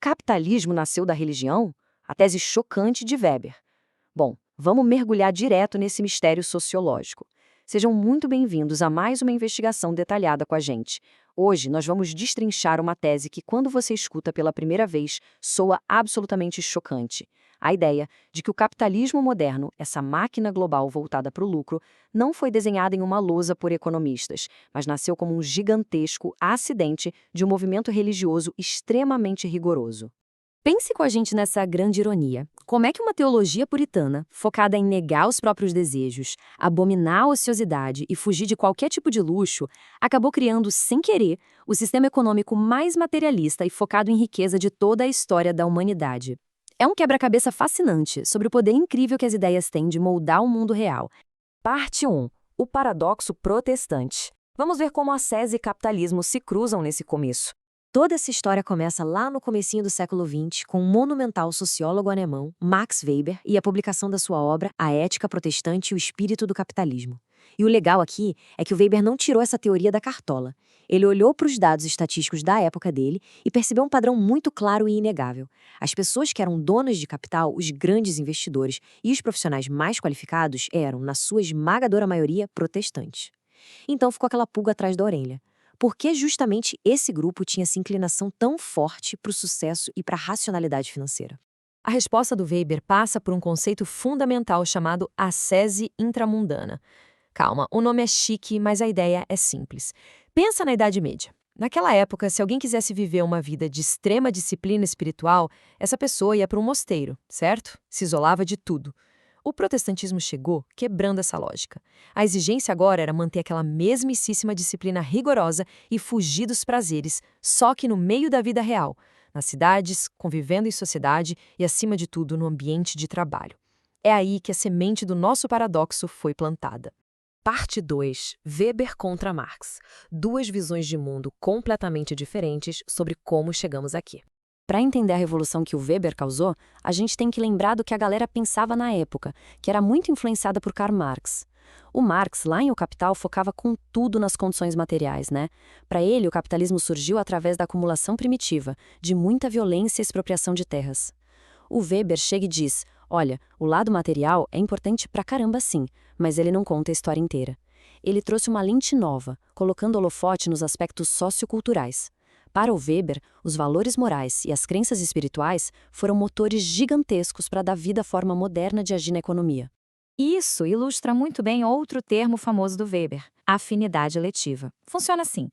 capitalismo nasceu da religião? A tese chocante de Weber. Bom, vamos mergulhar direto nesse mistério sociológico. Sejam muito bem-vindos a mais uma investigação detalhada com a gente. Hoje nós vamos destrinchar uma tese que, quando você escuta pela primeira vez, soa absolutamente chocante. A ideia de que o capitalismo moderno, essa máquina global voltada para o lucro, não foi desenhada em uma lousa por economistas, mas nasceu como um gigantesco acidente de um movimento religioso extremamente rigoroso. Pense com a gente nessa grande ironia. Como é que uma teologia puritana, focada em negar os próprios desejos, abominar a ociosidade e fugir de qualquer tipo de luxo, acabou criando, sem querer, o sistema econômico mais materialista e focado em riqueza de toda a história da humanidade? É um quebra-cabeça fascinante sobre o poder incrível que as ideias têm de moldar o mundo real. Parte 1. O paradoxo protestante. Vamos ver como a Sé e capitalismo se cruzam nesse começo. Toda essa história começa lá no comecinho do século XX, com o monumental sociólogo alemão Max Weber e a publicação da sua obra A Ética Protestante e o Espírito do Capitalismo. E o legal aqui é que o Weber não tirou essa teoria da cartola. Ele olhou para os dados estatísticos da época dele e percebeu um padrão muito claro e inegável. As pessoas que eram donas de capital, os grandes investidores e os profissionais mais qualificados eram, na sua esmagadora maioria, protestantes. Então ficou aquela pulga atrás da orelha. Por que justamente esse grupo tinha essa inclinação tão forte para o sucesso e para a racionalidade financeira? A resposta do Weber passa por um conceito fundamental chamado ascese intramundana. Calma, o nome é chique, mas a ideia é simples. Pensa na Idade Média. Naquela época, se alguém quisesse viver uma vida de extrema disciplina espiritual, essa pessoa ia para um mosteiro, certo? Se isolava de tudo. O protestantismo chegou quebrando essa lógica. A exigência agora era manter aquela mesmíssima disciplina rigorosa e fugir dos prazeres, só que no meio da vida real, nas cidades, convivendo em sociedade e, acima de tudo, no ambiente de trabalho. É aí que a semente do nosso paradoxo foi plantada. Parte 2. Weber contra Marx. Duas visões de mundo completamente diferentes sobre como chegamos aqui. Para entender a revolução que o Weber causou, a gente tem que lembrar do que a galera pensava na época, que era muito influenciada por Karl Marx. O Marx, lá em O Capital, focava com tudo nas condições materiais, né? Para ele, o capitalismo surgiu através da acumulação primitiva, de muita violência e expropriação de terras. O Weber chega e diz, olha, o lado material é importante pra caramba sim, mas ele não conta a história inteira. Ele trouxe uma lente nova, colocando holofote nos aspectos socioculturais. Para o Weber, os valores morais e as crenças espirituais foram motores gigantescos para dar vida à forma moderna de agir na economia. Isso ilustra muito bem outro termo famoso do Weber, afinidade eletiva. Funciona assim.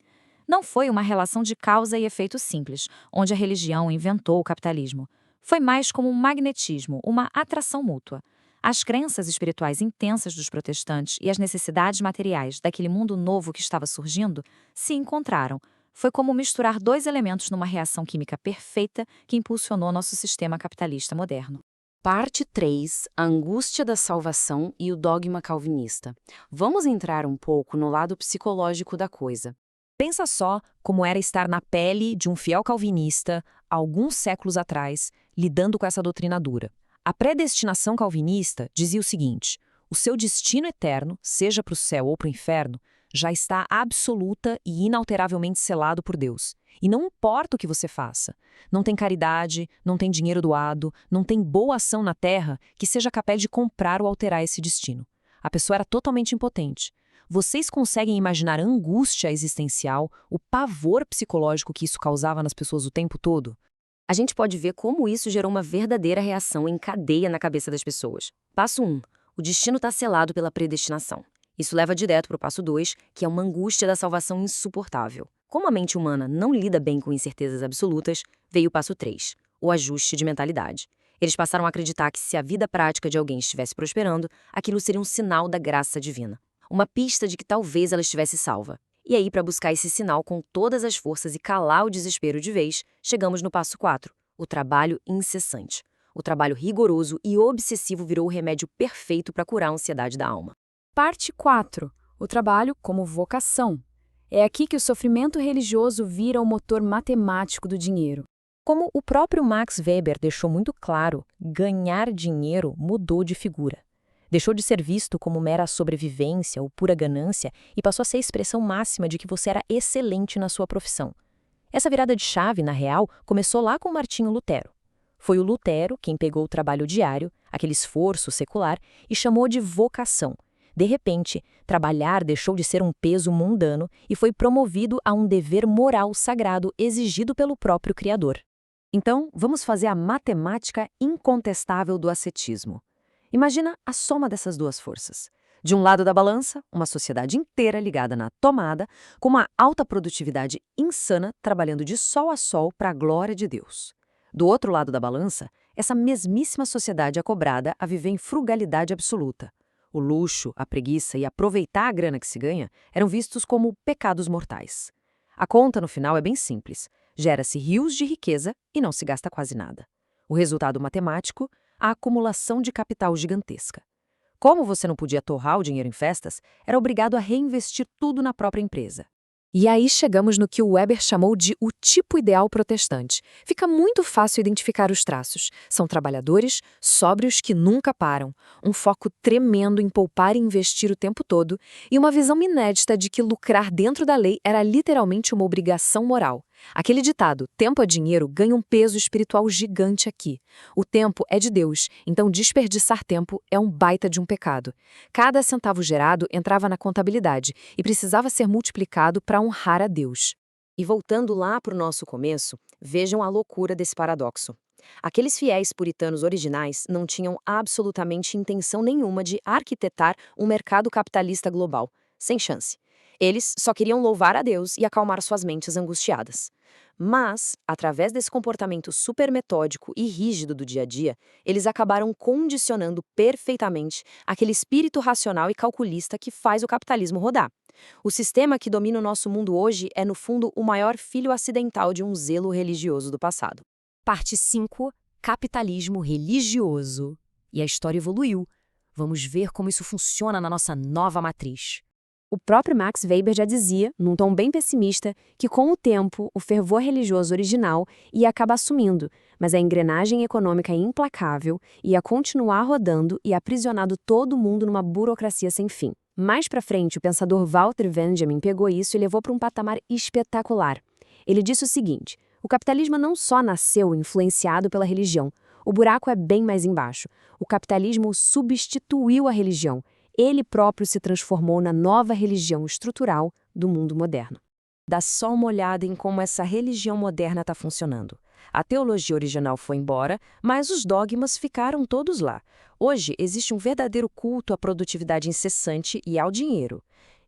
Não foi uma relação de causa e efeito simples, onde a religião inventou o capitalismo. Foi mais como um magnetismo, uma atração mútua. As crenças espirituais intensas dos protestantes e as necessidades materiais daquele mundo novo que estava surgindo se encontraram. Foi como misturar dois elementos numa reação química perfeita que impulsionou nosso sistema capitalista moderno. Parte 3. A angústia da salvação e o dogma calvinista. Vamos entrar um pouco no lado psicológico da coisa. Pensa só como era estar na pele de um fiel calvinista, alguns séculos atrás, lidando com essa doutrina dura. A predestinação calvinista dizia o seguinte: o seu destino eterno, seja para o céu ou para o inferno, já está absoluta e inalteravelmente selado por Deus. E não importa o que você faça. Não tem caridade, não tem dinheiro doado, não tem boa ação na terra que seja capaz de comprar ou alterar esse destino. A pessoa era totalmente impotente. Vocês conseguem imaginar a angústia existencial, o pavor psicológico que isso causava nas pessoas o tempo todo? A gente pode ver como isso gerou uma verdadeira reação em cadeia na cabeça das pessoas. Passo 1. O destino está selado pela predestinação. Isso leva direto para o passo 2, que é uma angústia da salvação insuportável. Como a mente humana não lida bem com incertezas absolutas, veio o passo 3, o ajuste de mentalidade. Eles passaram a acreditar que se a vida prática de alguém estivesse prosperando, aquilo seria um sinal da graça divina. Uma pista de que talvez ela estivesse salva. E aí, para buscar esse sinal com todas as forças e calar o desespero de vez, chegamos no passo 4, o trabalho incessante. O trabalho rigoroso e obsessivo virou o remédio perfeito para curar a ansiedade da alma. Parte 4. O trabalho como vocação. É aqui que o sofrimento religioso vira o motor matemático do dinheiro. Como o próprio Max Weber deixou muito claro, ganhar dinheiro mudou de figura. Deixou de ser visto como mera sobrevivência ou pura ganância e passou a ser a expressão máxima de que você era excelente na sua profissão. Essa virada de chave, na real, começou lá com Martinho Lutero. Foi o Lutero quem pegou o trabalho diário, aquele esforço secular, e chamou de vocação. De repente, trabalhar deixou de ser um peso mundano e foi promovido a um dever moral sagrado exigido pelo próprio Criador. Então, vamos fazer a matemática incontestável do ascetismo. Imagina a soma dessas duas forças. De um lado da balança, uma sociedade inteira ligada na tomada, com uma alta produtividade insana, trabalhando de sol a sol para a glória de Deus. Do outro lado da balança, essa mesmíssima sociedade acobrada a viver em frugalidade absoluta. O luxo, a preguiça e aproveitar a grana que se ganha eram vistos como pecados mortais. A conta, no final, é bem simples. Gera-se rios de riqueza e não se gasta quase nada. O resultado matemático, a acumulação de capital gigantesca. Como você não podia torrar o dinheiro em festas, era obrigado a reinvestir tudo na própria empresa. E aí chegamos no que o Weber chamou de o tipo ideal protestante. Fica muito fácil identificar os traços. São trabalhadores, sóbrios que nunca param, um foco tremendo em poupar e investir o tempo todo, e uma visão inédita de que lucrar dentro da lei era literalmente uma obrigação moral. Aquele ditado, tempo é dinheiro, ganha um peso espiritual gigante aqui. O tempo é de Deus, então desperdiçar tempo é um baita de um pecado. Cada centavo gerado entrava na contabilidade e precisava ser multiplicado para honrar a Deus. E voltando lá para o nosso começo, vejam a loucura desse paradoxo. Aqueles fiéis puritanos originais não tinham absolutamente intenção nenhuma de arquitetar um mercado capitalista global. Sem chance. Eles só queriam louvar a Deus e acalmar suas mentes angustiadas. Mas, através desse comportamento super metódico e rígido do dia a dia, eles acabaram condicionando perfeitamente aquele espírito racional e calculista que faz o capitalismo rodar. O sistema que domina o nosso mundo hoje é, no fundo, o maior filho acidental de um zelo religioso do passado. Parte 5. Capitalismo religioso. E a história evoluiu. Vamos ver como isso funciona na nossa nova matriz. O próprio Max Weber já dizia, num tom bem pessimista, que com o tempo o fervor religioso original ia acabar sumindo, mas a engrenagem econômica implacável ia continuar rodando e aprisionado todo mundo numa burocracia sem fim. Mais pra frente, o pensador Walter Benjamin pegou isso e levou para um patamar espetacular. Ele disse o seguinte: o capitalismo não só nasceu influenciado pela religião, o buraco é bem mais embaixo. O capitalismo substituiu a religião. Ele próprio se transformou na nova religião estrutural do mundo moderno. Dá só uma olhada em como essa religião moderna está funcionando. A teologia original foi embora, mas os dogmas ficaram todos lá. Hoje existe um verdadeiro culto à produtividade incessante e ao dinheiro.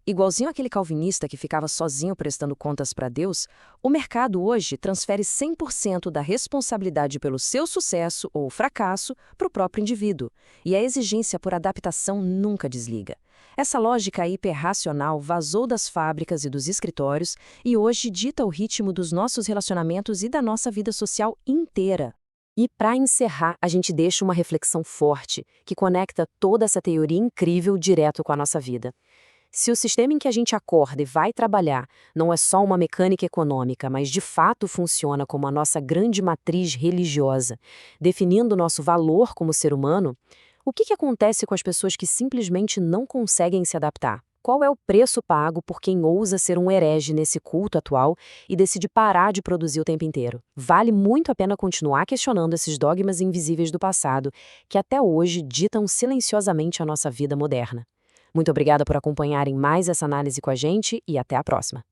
Igualzinho aquele calvinista que ficava sozinho prestando contas para Deus, o mercado hoje transfere 100% da responsabilidade pelo seu sucesso ou fracasso para o próprio indivíduo, e a exigência por adaptação nunca desliga. Essa lógica hiperracional vazou das fábricas e dos escritórios e hoje dita o ritmo dos nossos relacionamentos e da nossa vida social inteira. E para encerrar, a gente deixa uma reflexão forte que conecta toda essa teoria incrível direto com a nossa vida. Se o sistema em que a gente acorda e vai trabalhar não é só uma mecânica econômica, mas de fato funciona como a nossa grande matriz religiosa, definindo o nosso valor como ser humano, o que acontece com as pessoas que simplesmente não conseguem se adaptar? Qual é o preço pago por quem ousa ser um herege nesse culto atual e decide parar de produzir o tempo inteiro? Vale muito a pena continuar questionando esses dogmas invisíveis do passado, que até hoje ditam silenciosamente a nossa vida moderna. Muito obrigada por acompanharem mais essa análise com a gente e até a próxima.